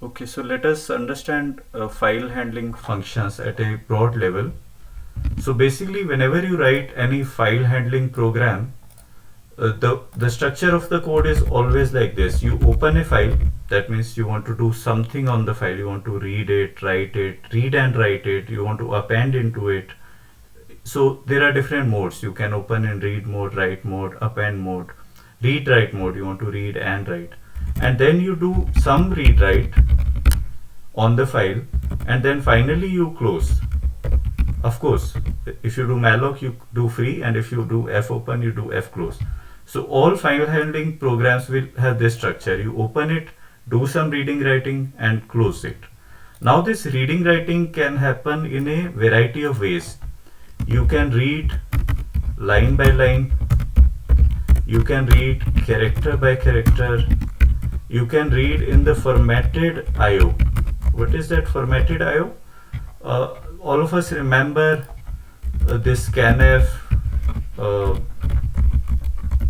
Okay, so let us understand file handling functions at a broad level. So basically, whenever you write any file handling program, the structure of the code is always like this. You open a file, that means you want to do something on the file. You want to read it, write it, read and write it. You want to append into it. So there are different modes. You can open in read mode, write mode, append mode, read write mode. You want to read and write, and then you do some read write on the file, and then finally you close. Of course, if you do malloc, you do free, and if you do fopen, you do fclose. So all file handling programs will have this structure. You open it, do some reading writing, and close it. Now this reading writing can happen in a variety of ways. You can read line by line, you can read character by character, you can read in the formatted IO. What is that formatted IO? All of us remember this scanf, uh,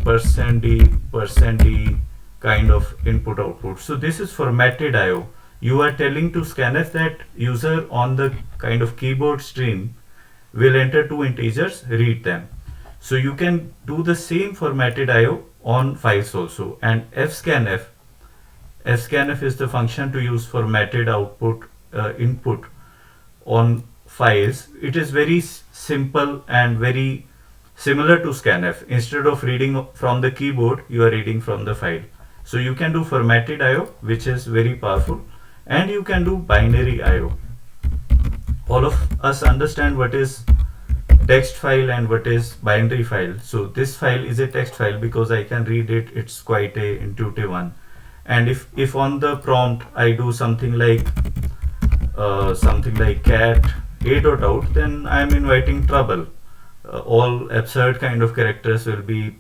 %d kind of input output. So this is formatted IO. You are telling to scanf that user on the kind of keyboard stream will enter two integers, read them. So you can do the same formatted IO on files also. And fscanf is the function to use formatted output input on files. It is very simple and very similar to scanf. Instead of reading from the keyboard, you are reading from the file. So you can do formatted IO, which is very powerful, and you can do binary IO. All of us understand what is text file and what is binary file. So this file is a text file because I can read it. It's quite a intuitive one. And if on the prompt I do something like cat a dot out, then I am inviting trouble. All absurd kind of characters will be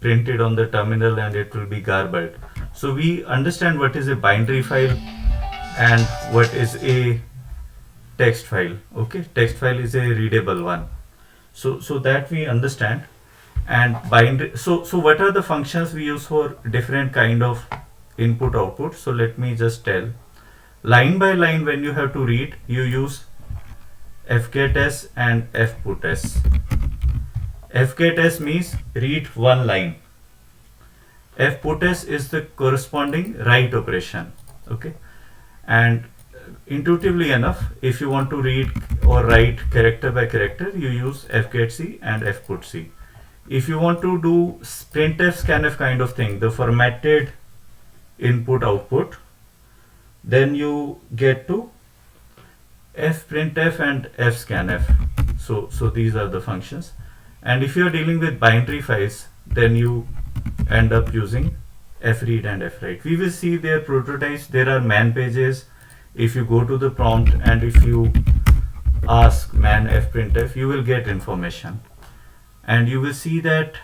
printed on the terminal and it will be garbled. So we understand what is a binary file and what is a text file. Okay, text file is a readable one. So that we understand. And binary. So what are the functions we use for different kind of input output? So let me just tell. Line by line, when you have to read, you use fgetS and fputS. fgetS means read one line. fputS is the corresponding write operation. Okay, and intuitively enough, if you want to read or write character by character, you use fgetC and fputC. If you want to do printf scanf kind of thing, the formatted input output, then you get to fprintf and fscanf. So these are the functions. And if you are dealing with binary files, then you end up using fread and fwrite. We will see their prototypes. There are man pages. If you go to the prompt and if you ask man fprintf, you will get information. And you will see that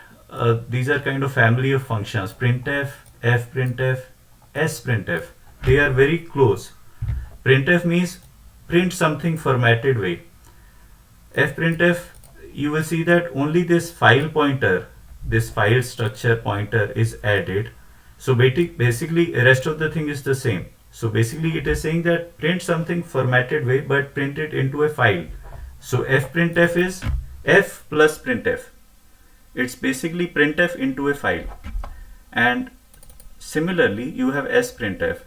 these are kind of family of functions: printf, fprintf, sprintf. They are very close. Printf means print something formatted way. Fprintf, you will see that only this file pointer, this file structure pointer is added. So basically rest of the thing is the same. So basically it is saying that print something formatted way but print it into a file. So fprintf is f plus printf. It's basically printf into a file. And similarly you have sprintf.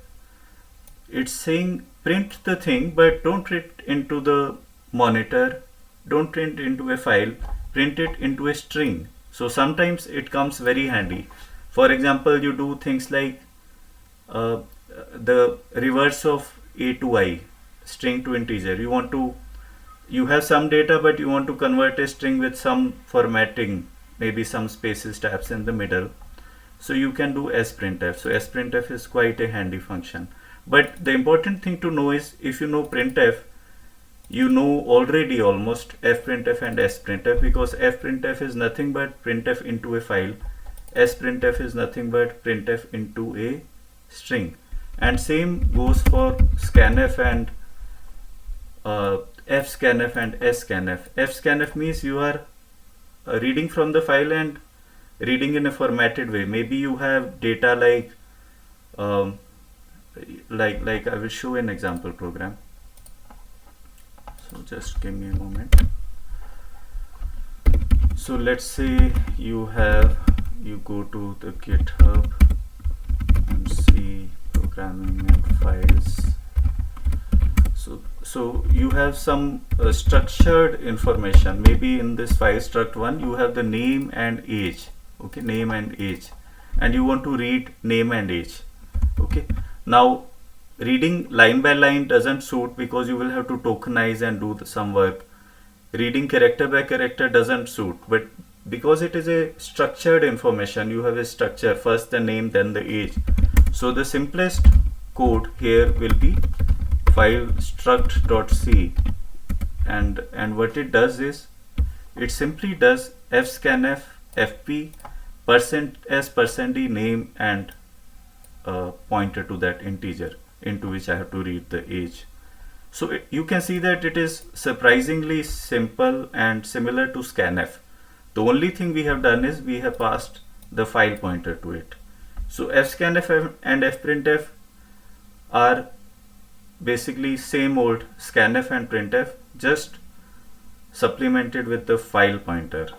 It's saying print the thing but don't print into the monitor, don't print into a file, print it into a string. So sometimes it comes very handy. For example, you do things like the reverse of a to I, string to integer. You have some data but you want to convert a string with some formatting, maybe some spaces, tabs in the middle. So you can do sprintf. So sprintf is quite a handy function. But the important thing to know is, if you know printf, you know already almost fprintf and sprintf, because fprintf is nothing but printf into a file, sprintf is nothing but printf into a string. And same goes for scanf and fscanf and scanf. Fscanf means you are reading from the file and reading in a formatted way. Maybe you have data like like I will show an example program. So just give me a moment. So let's say you go to the GitHub and see programming and files. So you have some structured information. Maybe in this file struct1 you have the name and age. Okay, name and age, and you want to read name and age. Okay, now reading line by line doesn't suit because you will have to tokenize and do some work. Reading character by character doesn't suit, but because it is a structured information, you have a structure, first the name, then the age. So the simplest code here will be file struct.c, and what it does is it simply does fscanf fp %s %d name and pointer to that integer into which I have to read the age. So you can see that it is surprisingly simple and similar to scanf. The only thing we have done is we have passed the file pointer to it. So fscanf and fprintf are basically same old scanf and printf, just supplemented with the file pointer.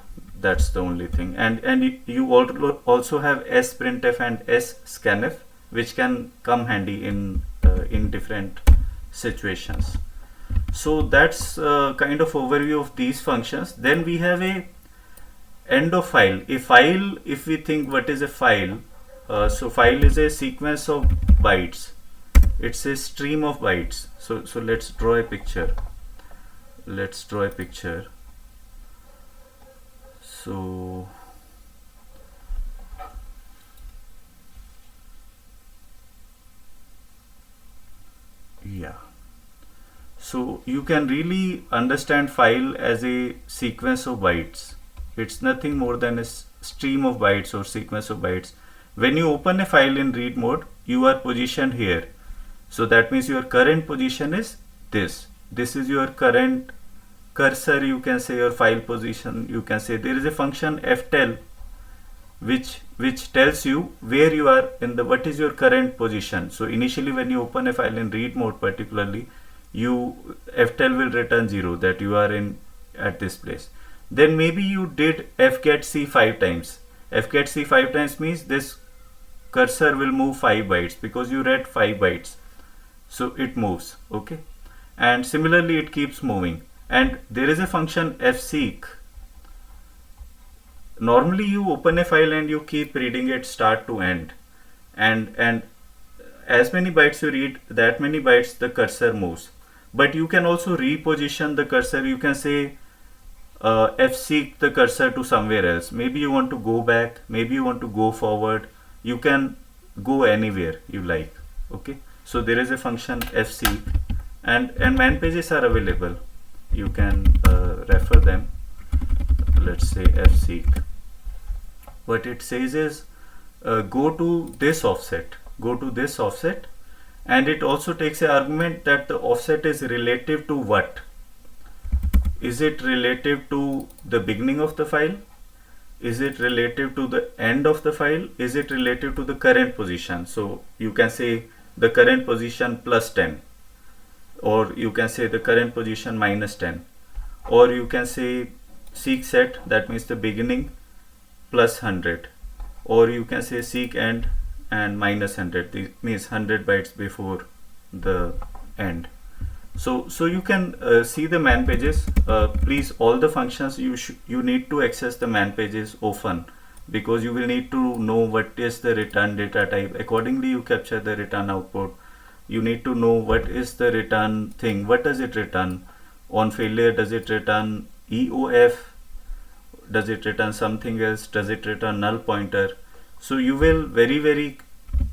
That's the only thing. And you also have sprintf and scanf, which can come handy in different situations. So that's kind of overview of these functions. Then we have a end of file. A file, if we think what is a file, so file is a sequence of bytes. It's a stream of bytes. So let's draw a picture. So yeah, so you can really understand file as a sequence of bytes. It's nothing more than a stream of bytes or sequence of bytes. When you open a file in read mode, you are positioned here. So that means your current position is this. This is your current cursor, you can say, your file position. You can say there is a function ftell which tells you where you are in the, what is your current position. So initially when you open a file in read mode particularly, ftell will return 0, that you are in at this place. Then maybe you did fgetc 5 times. Fgetc 5 times means this cursor will move 5 bytes because you read 5 bytes. So it moves, okay, and similarly it keeps moving. And there is a function fseek. Normally you open a file and you keep reading it start to end, and as many bytes you read, that many bytes the cursor moves. But you can also reposition the cursor. You can say fseek the cursor to somewhere else. Maybe you want to go back, maybe you want to go forward. You can go anywhere you like, okay. So there is a function fseek, and man pages are available. You can refer them. Let's say fseek. What it says is go to this offset, and it also takes an argument that the offset is relative to what. Is it relative to the beginning of the file? Is it relative to the end of the file? Is it relative to the current position? So you can say the current position plus 10, or you can say the current position minus 10, or you can say seek set, that means the beginning plus 100, or you can say seek end and minus 100, this means 100 bytes before the end. So you can see the man pages. Please, all the functions you need to access the man pages often, because you will need to know what is the return data type. Accordingly you capture the return output. You need to know what is the return thing. What does it return? On failure, does it return EOF? Does it return something else? Does it return null pointer? So you will very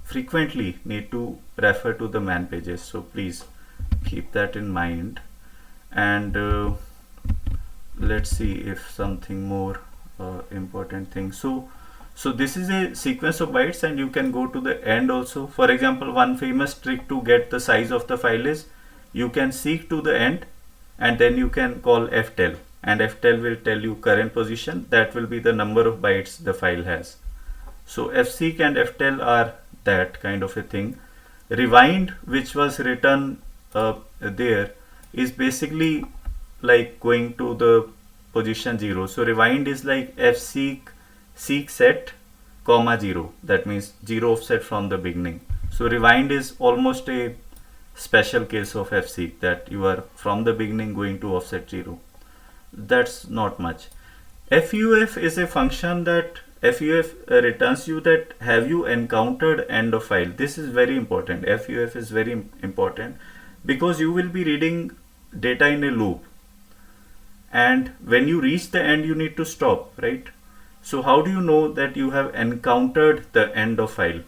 frequently need to refer to the man pages. So please keep that in mind. And let's see if something more important thing. So this is a sequence of bytes, and you can go to the end also. For example, one famous trick to get the size of the file is you can seek to the end, and then you can call ftell, and ftell will tell you current position. That will be the number of bytes the file has. So fseek and ftell are that kind of a thing. Rewind, which was written there, is basically like going to the position 0. So rewind is like f seek set comma 0. That means 0 offset from the beginning. So rewind is almost a special case of f seek, that you are from the beginning going to offset 0. That's not much. FUF is a function that FUF returns you that have you encountered end of file. This is very important. FUF is very important because you will be reading data in a loop, and when you reach the end you need to stop, right? So how do you know that you have encountered the end of file?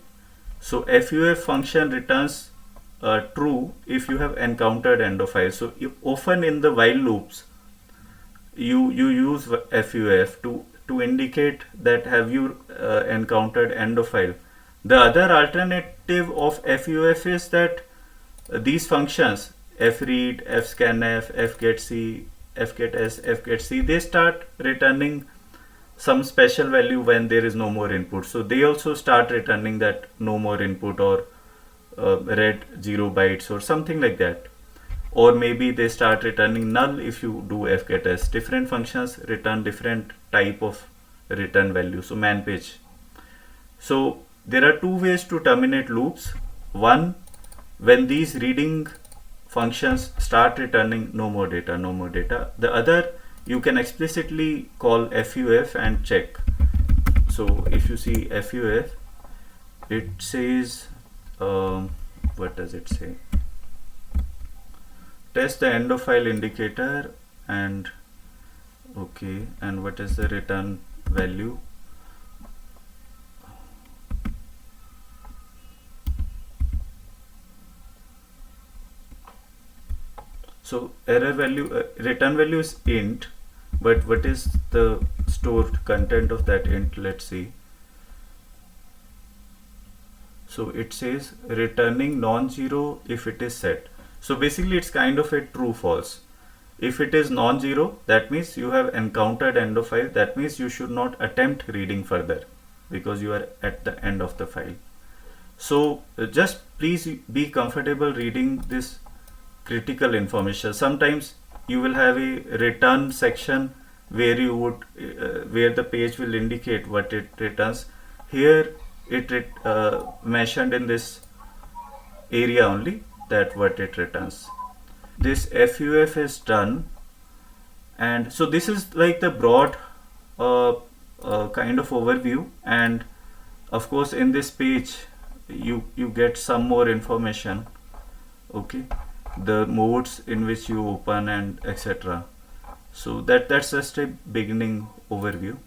So FUF function returns true if you have encountered end of file. So often in the while loops you use FUF to indicate that have you encountered end of file. The other alternative of FUF is that these functions fread, fscanf, fgetc, fgets, fgetc, they start returning some special value when there is no more input. So they also start returning that no more input, or read 0 bytes or something like that. Or maybe they start returning null if you do fgets. Different functions return different type of return value. So man page. So there are two ways to terminate loops. One, when these reading functions start returning no more data, no more data. The other, you can explicitly call FUF and check. So if you see FUF, it says, what does it say? Test the end of file indicator, and okay, and what is the return value? So error value, return value is int, but what is the stored content of that int? Let's see. So it says returning non-zero if it is set. So basically it's kind of a true false. If it is non-zero, that means you have encountered end of file. That means you should not attempt reading further because you are at the end of the file. So just please be comfortable reading this critical information. Sometimes you will have a return section where you would where the page will indicate what it returns. Here it mentioned in this area only that what it returns. This FUF is done, and so this is like the broad kind of overview, and of course in this page you get some more information. Okay, the modes in which you open and etc. So that's just a beginning overview.